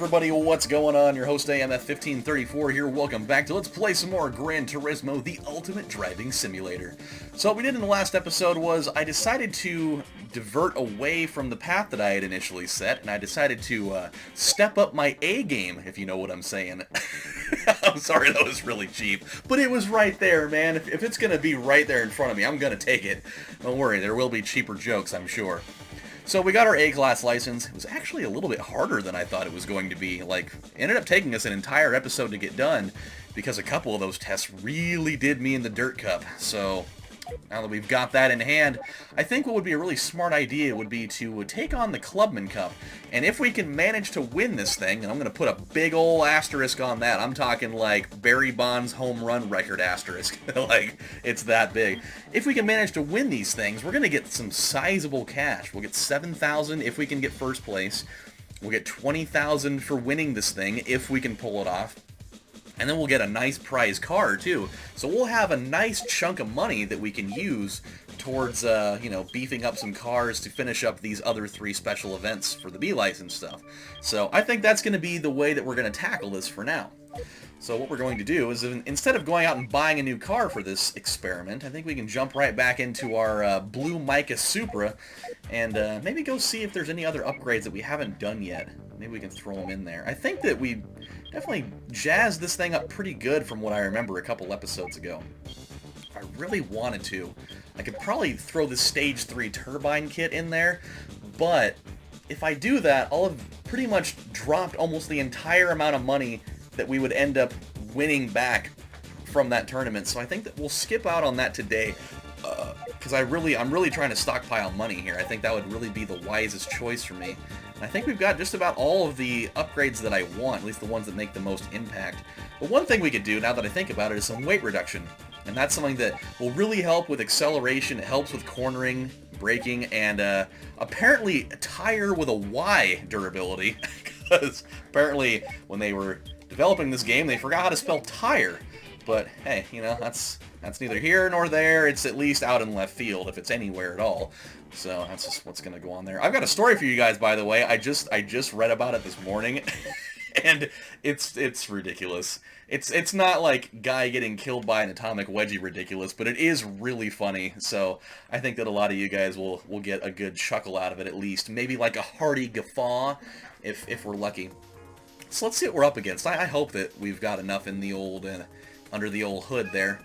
everybody, what's going on? Your host AMF1534 here. Welcome back to Let's Play some more Gran Turismo, the ultimate driving simulator. So what we did in the last episode was I decided to divert away from the path that I had initially set, and I decided to step up my A game, if you know what I'm saying. I'm sorry, that was really cheap, but it was right there, man. If it's going to be right there in front of me, I'm going to take it. Don't worry, there will be cheaper jokes, I'm sure. So we got our A-class license. It was actually a little bit harder than I thought it was going to be. Like, it ended up taking us an entire episode to get done because a couple of those tests really did me in the dirt cup. So now that we've got that in hand, I think what would be a really smart idea would be to take on the Clubman Cup. And if we can manage to win this thing, and I'm going to put a big ol' asterisk on that, I'm talking like Barry Bonds' home run record asterisk. Like, it's that big. If we can manage to win these things, we're going to get some sizable cash. We'll get $7,000 if we can get first place. We'll get $20,000 for winning this thing if we can pull it off. And then we'll get a nice prize car, too. So we'll have a nice chunk of money that we can use towards, you know, beefing up some cars to finish up these other 3 special events for the B license stuff. So I think that's going to be the way that we're going to tackle this for now. So what we're going to do is, instead of going out and buying a new car for this experiment, I think we can jump right back into our blue Mica Supra and maybe go see if there's any other upgrades that we haven't done yet. Maybe we can throw them in there. I think that we definitely jazzed this thing up pretty good from what I remember a couple episodes ago. If I really wanted to, I could probably throw the Stage 3 turbine kit in there, but if I do that, I'll have pretty much dropped almost the entire amount of money that we would end up winning back from that tournament. So I think that we'll skip out on that today, because I'm really trying to stockpile money here. I think that would really be the wisest choice for me. And I think we've got just about all of the upgrades that I want, at least the ones that make the most impact. But one thing we could do, now that I think about it, is some weight reduction. And that's something that will really help with acceleration. It helps with cornering, braking, and apparently tire with a Y durability. Because apparently when they were developing this game, they forgot how to spell tire. But hey, you know, that's neither here nor there. It's at least out in left field, if it's anywhere at all. So that's just what's gonna go on there. I've got a story for you guys, by the way. I just read about it this morning, and it's ridiculous. It's not like guy getting killed by an atomic wedgie ridiculous, but it is really funny. So I think that a lot of you guys will get a good chuckle out of it, at least. Maybe like a hearty guffaw, if we're lucky. So let's see what we're up against. I hope that we've got enough in the old under the old hood there.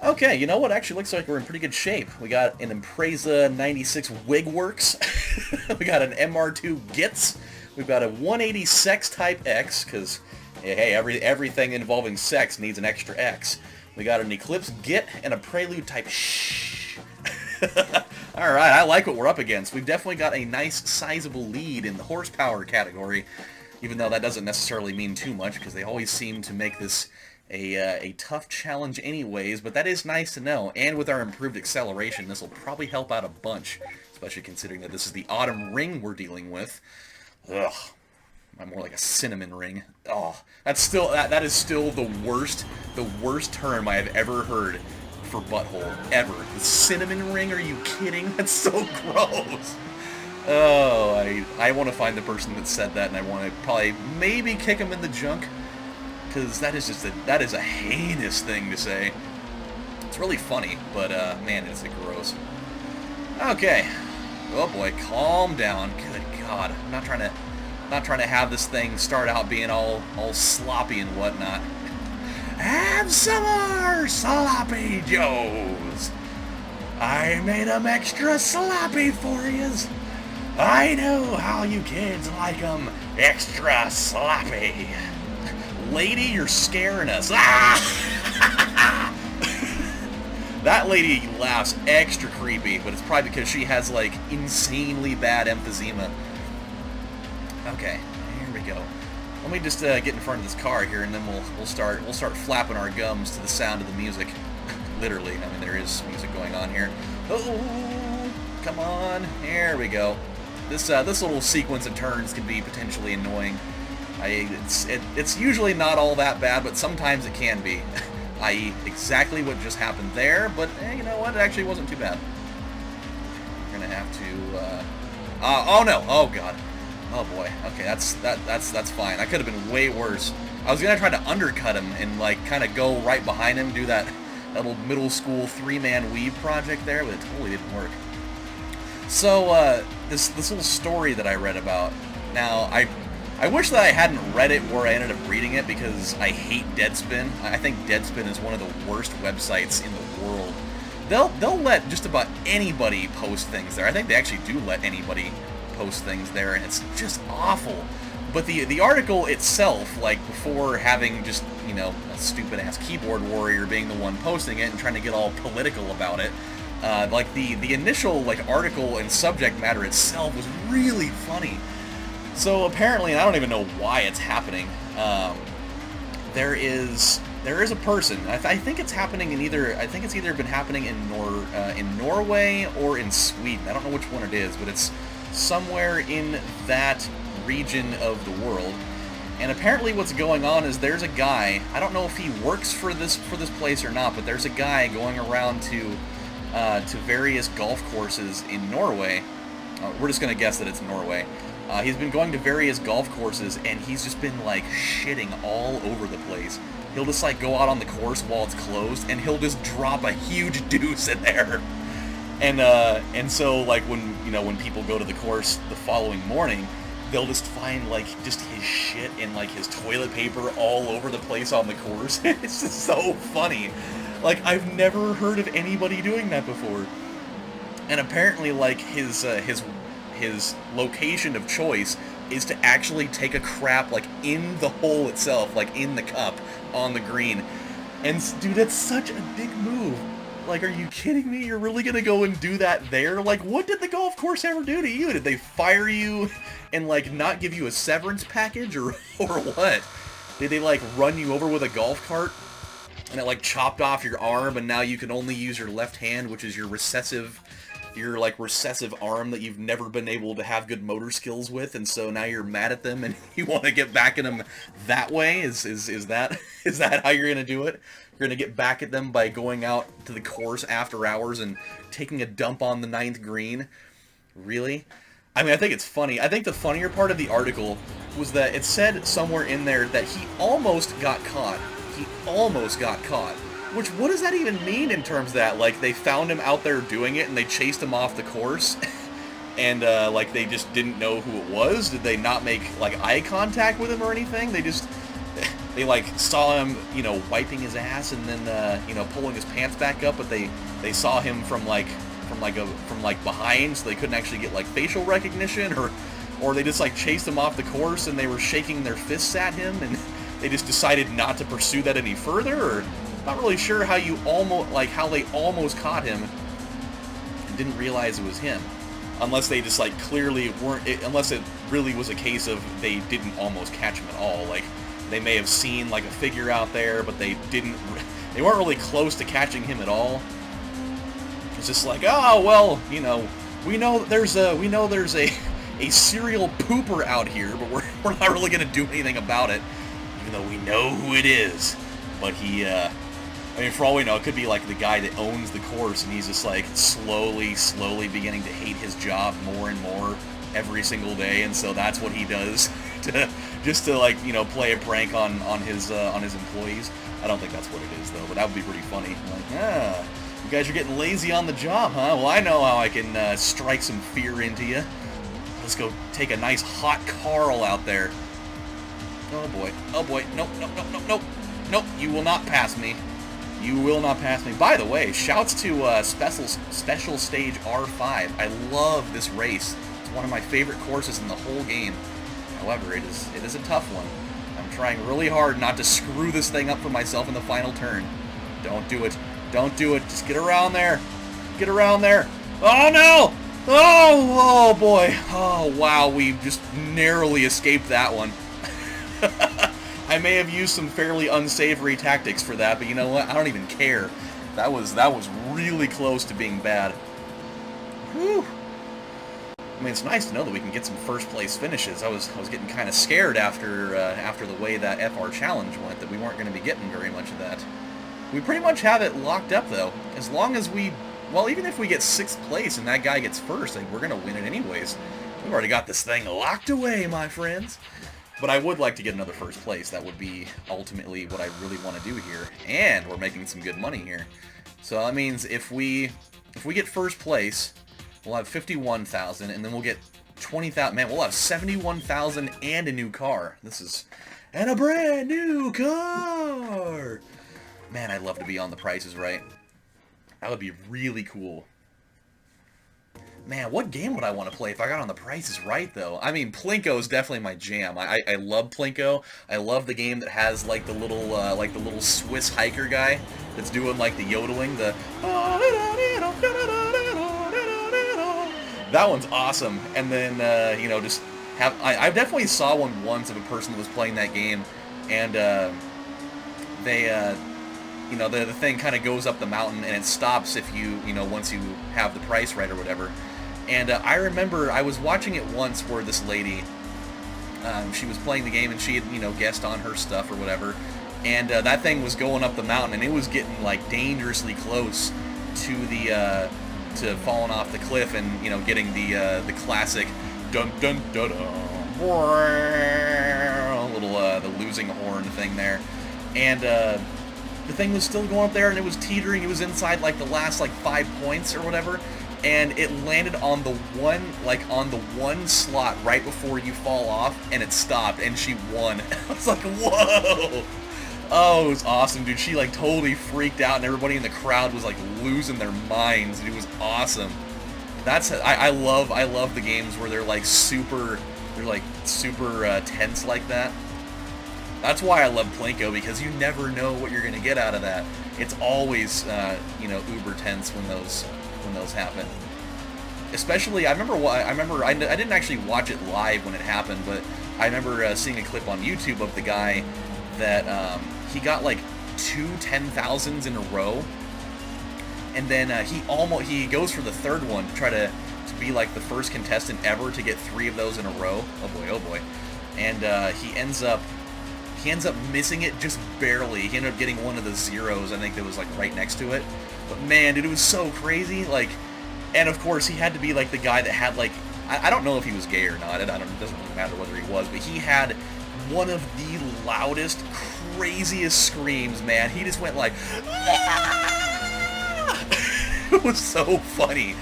Okay, you know what? Actually looks like we're in pretty good shape. We got an Impreza 96 Wigworks. We got an MR2 Gitz. We've got a 180 Sex Type X, because, hey, everything involving sex needs an extra X. We got an Eclipse Git and a Prelude Type Shh. Alright, I like what we're up against. We've definitely got a nice, sizable lead in the horsepower category, even though that doesn't necessarily mean too much, because they always seem to make this a tough challenge anyways, but that is nice to know. And with our improved acceleration, this will probably help out a bunch, especially considering that this is the autumn ring we're dealing with. Ugh, I'm more like a cinnamon ring. Oh, that is still the worst term I have ever heard for butthole, ever. The cinnamon ring? Are you kidding? That's so gross. Oh, I want to find the person that said that, and I want to probably maybe kick him in the junk. Because that is a heinous thing to say. It's really funny, but man, is it gross. Okay. Oh boy, calm down. Good God, I'm not trying to have this thing start out being all sloppy and whatnot. Have some more sloppy joes. I made 'em extra sloppy for yous. I know how you kids like 'em extra sloppy. Lady, you're scaring us. Ah! That lady laughs extra creepy, but it's probably because she has, like, insanely bad emphysema. Okay, here we go. Let me just get in front of this car here, and then we'll start flapping our gums to the sound of the music. Literally, I mean, there is music going on here. Oh, come on. Here we go. This little sequence of turns can be potentially annoying. It's usually not all that bad, but sometimes it can be. I.e., exactly what just happened there, but you know what? It actually wasn't too bad. We're gonna have to... oh no! Oh god. Oh boy. Okay, that's fine. I could have been way worse. I was gonna try to undercut him and like kind of go right behind him, do that little middle school 3-man weave project there, but it totally didn't work. So this little story that I read about. Now I wish that I hadn't read it where I ended up reading it because I hate Deadspin. I think Deadspin is one of the worst websites in the world. They'll let just about anybody post things there. I think they actually do let anybody post things there, and it's just awful. But the article itself, like before having just, you know, a stupid ass keyboard warrior being the one posting it and trying to get all political about it, like the initial like article and subject matter itself was really funny. So apparently, and I don't even know why it's happening, there is a person. I think it's happening in either. I think it's either been happening in Norway or in Sweden. I don't know which one it is, but it's somewhere in that region of the world. And apparently, what's going on is there's a guy. I don't know if he works for this place or not, but there's a guy going around to various golf courses in Norway. We're just gonna guess that it's Norway. He's been going to various golf courses, and he's just been, like, shitting all over the place. He'll just, like, go out on the course while it's closed, and he'll just drop a huge deuce in there. And so, like, when people go to the course the following morning, they'll just find, like, just his shit and, like, his toilet paper all over the place on the course. It's just so funny. Like, I've never heard of anybody doing that before. And apparently, like, his location of choice is to actually take a crap, like, in the hole itself, like, in the cup, on the green. And, dude, that's such a big move. Like, are you kidding me? You're really gonna go and do that there? Like, what did the golf course ever do to you? Did they fire you and, like, not give you a severance package, or what? Did they, like, run you over with a golf cart? And it, like, chopped off your arm, and now you can only use your left hand, which is your recessive arm that you've never been able to have good motor skills with, and so now you're mad at them and you want to get back at them that way? Is that how you're gonna do it? You're gonna get back at them by going out to the course after hours and taking a dump on the 9th green? Really? I mean, I think it's funny. I think the funnier part of the article was that it said somewhere in there that he almost got caught. He almost got caught. Which, what does that even mean in terms of that? Like, they found him out there doing it, and they chased him off the course, and, like, they just didn't know who it was? Did they not make, like, eye contact with him or anything? They, like, saw him, you know, wiping his ass, and then, you know, pulling his pants back up, but they saw him from behind, so they couldn't actually get, like, facial recognition, or they just, like, chased him off the course, and they were shaking their fists at him, and they just decided not to pursue that any further, or... Not really sure how how they almost caught him and didn't realize it was him, unless they just like clearly weren't. Unless it really was a case of they didn't almost catch him at all. Like they may have seen like a figure out there, but they didn't. They weren't really close to catching him at all. It's just like, oh well, you know, we know there's a serial pooper out here, but we're not really gonna do anything about it, even though we know who it is. But he. I mean, for all we know, it could be like the guy that owns the course, and he's just like slowly beginning to hate his job more and more every single day, and so that's what he does to like, you know, play a prank on his employees. I don't think that's what it is though, but that would be pretty funny. Like, you guys are getting lazy on the job, huh? Well, I know how I can strike some fear into you. Let's go take a nice hot Carl out there. Oh boy, nope, you will not pass me. You will not pass me. By the way, shouts to Special Stage R5. I love this race. It's one of my favorite courses in the whole game. However, it is a tough one. I'm trying really hard not to screw this thing up for myself in the final turn. Don't do it. Don't do it. Just get around there. Get around there. Oh, no! Oh boy. Oh, wow. We just narrowly escaped that one. I may have used some fairly unsavory tactics for that, but you know what? I don't even care. That was really close to being bad. Whew. I mean, it's nice to know that we can get some first place finishes. I was getting kind of scared after the way that FR Challenge went, that we weren't going to be getting very much of that. We pretty much have it locked up though. As long as we, well, even if we get 6th place and that guy gets first, like, we're going to win it anyways. We've already got this thing locked away, my friends. But I would like to get another first place. That would be ultimately what I really want to do here. And we're making some good money here. So that means if we get first place, we'll have 51,000, and then we'll get 20,000. Man, we'll have 71,000 and a new car. And a brand new car. Man, I'd love to be on The Price is Right. That would be really cool. Man, what game would I want to play if I got on The Price is Right, though? I mean, Plinko is definitely my jam. I love Plinko. I love the game that has like the little Swiss hiker guy that's doing like the yodeling. That one's awesome. And then you know, just have I definitely saw one once of a person that was playing that game, and they you know, the thing kind of goes up the mountain and it stops if you know, once you have the price right or whatever. And I remember I was watching it once where this lady, she was playing the game and she had, you know, guessed on her stuff or whatever, and that thing was going up the mountain and it was getting like dangerously close to the to falling off the cliff and, you know, getting the classic dun dun dun dun little the losing horn thing there, and the thing was still going up there and it was teetering. It was inside like the last like 5 points or whatever, and it landed on the one slot right before you fall off, and it stopped and she won. I was like, whoa! Oh, it was awesome, dude. She like totally freaked out and everybody in the crowd was like losing their minds. It was awesome. I love the games where they're like super tense like that. That's why I love Plinko, because you never know what you're gonna get out of that. It's always you know, uber tense when those happen. Especially, I didn't actually watch it live when it happened, but I remember seeing a clip on YouTube of the guy that he got like 2 10,000s in a row, and then he goes for the third one to try to be like the first contestant ever to get 3 of those in a row. Oh boy, and he ends up missing it just barely. He ended up getting one of the zeros, I think, that was like right next to it. But man, dude, it was so crazy. Like, and of course he had to be like the guy that had like, I don't know if he was gay or not. It doesn't really matter whether he was, but he had one of the loudest, craziest screams, man. He just went like, it was so funny.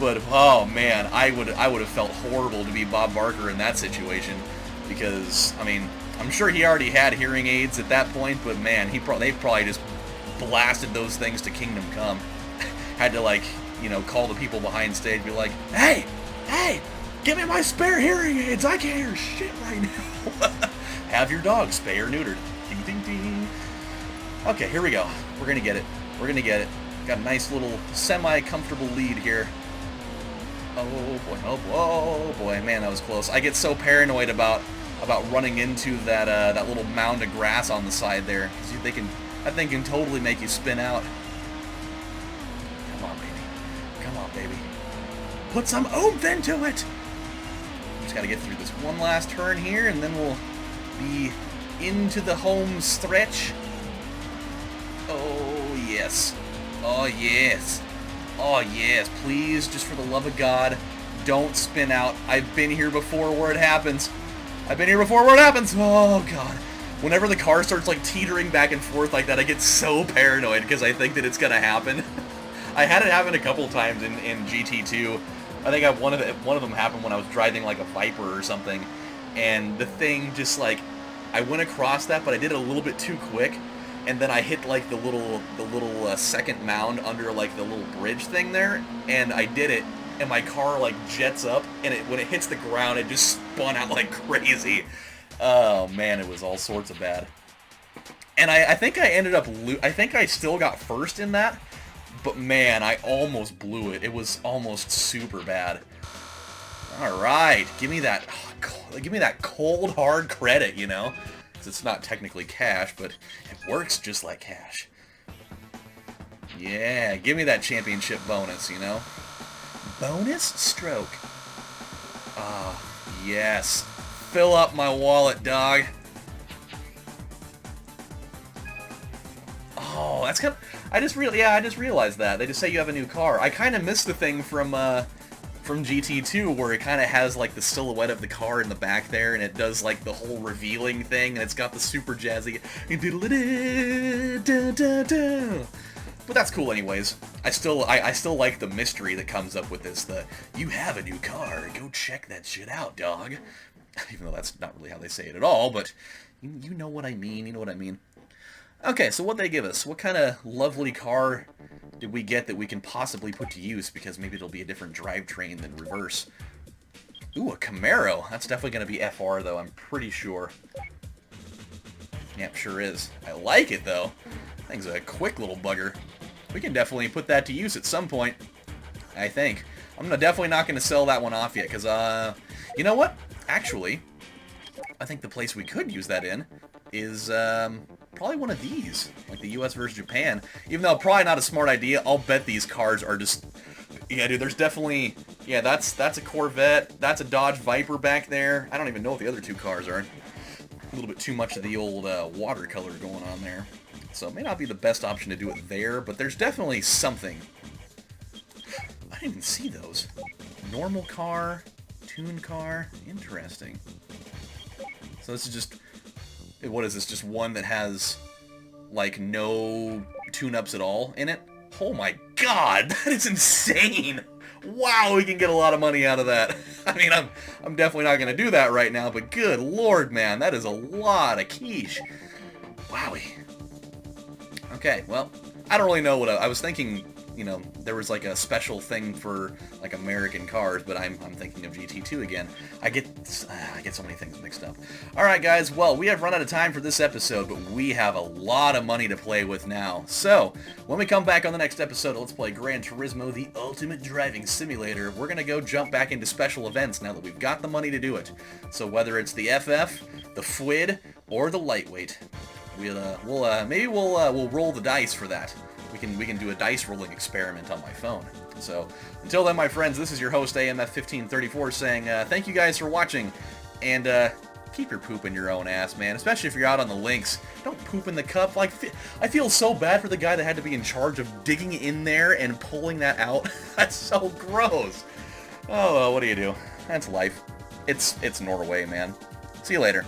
But oh man, I would have felt horrible to be Bob Barker in that situation, because I mean, I'm sure he already had hearing aids at that point, but man, they probably just blasted those things to kingdom come. Had to, like, you know, call the people behind stage, be like, hey, give me my spare hearing aids, I can't hear shit right now. Have your dog spay or neutered. Ding, ding, ding. Okay, here we go. We're gonna get it. Got a nice little semi-comfortable lead here. Oh boy, man, that was close. I get so paranoid about running into that little mound of grass on the side there. That thing can totally make you spin out. Come on, baby. Put some oomph into it. Just gotta get through this one last turn here, and then we'll be into the home stretch. Oh yes. Oh yes. Oh yes. Please, just for the love of God, don't spin out. I've been here before where it happens. Oh, God. Whenever the car starts, like, teetering back and forth like that, I get so paranoid because I think that it's going to happen. I had it happen a couple times in GT2. I think one of them happened when I was driving, like, a Viper or something. And the thing just, like, I went across that, but I did it a little bit too quick. And then I hit, like, the little second mound under, like, the little bridge thing there. And I did it. And my car, like, jets up, and when it hits the ground, it just spun out like crazy. Oh, man, it was all sorts of bad. And I think I ended up, I think I still got first in that, but man, I almost blew it. It was almost super bad. All right, give me that cold, hard credit, you know? Because it's not technically cash, but it works just like cash. Yeah, give me that championship bonus, you know? Bonus stroke. Ah, yes. Fill up my wallet, dog. Oh, that's kind of... I just realized that. They just say you have a new car. I kind of missed the thing from from GT2 where it kind of has like the silhouette of the car in the back there, and it does like the whole revealing thing, and it's got the super jazzy. But that's cool anyways. I still like the mystery that comes up with this. You have a new car, go check that shit out, dog. Even though that's not really how they say it at all, but you know what I mean, you know what I mean. Okay, so what they give us? What kind of lovely car did we get that we can possibly put to use? Because maybe it'll be a different drivetrain than reverse. Ooh, a Camaro. That's definitely going to be FR, though, I'm pretty sure. Yep, sure is. I like it, though. Thing's a quick little bugger. We can definitely put that to use at some point, I think. I'm definitely not going to sell that one off yet, because, you know what? Actually, I think the place we could use that in is, probably one of these, like the US versus Japan. Even though probably not a smart idea, I'll bet these cars are just... Yeah, dude, there's definitely... Yeah, that's a Corvette, that's a Dodge Viper back there. I don't even know what the other two cars are. A little bit too much of the old watercolor going on there. So it may not be the best option to do it there, but there's definitely something. I didn't even see those. Normal car, tune car, interesting. So this is just... What is this? Just one that has, like, no tune-ups at all in it? Oh my god, that is insane! Wow, we can get a lot of money out of that. I mean, I'm definitely not going to do that right now, but good lord, man, that is a lot of quiche. Wowie. Okay, well, I don't really know what I was thinking. You know, there was like a special thing for like American cars, but I'm thinking of GT2 again. I get so many things mixed up. All right, guys. Well, we have run out of time for this episode, but we have a lot of money to play with now. So when we come back on the next episode, let's play Gran Turismo, the ultimate driving simulator. We're gonna go jump back into special events now that we've got the money to do it. So whether it's the FF, the FWID, or the lightweight, maybe we'll roll the dice for that. We can do a dice rolling experiment on my phone. So until then, my friends, this is your host AMF1534 saying thank you guys for watching, and keep your poop in your own ass, man. Especially if you're out on the links, don't poop in the cup. Like, I feel so bad for the guy that had to be in charge of digging in there and pulling that out. That's so gross. Oh well, what do you do? That's life. It's Norway, man. See you later.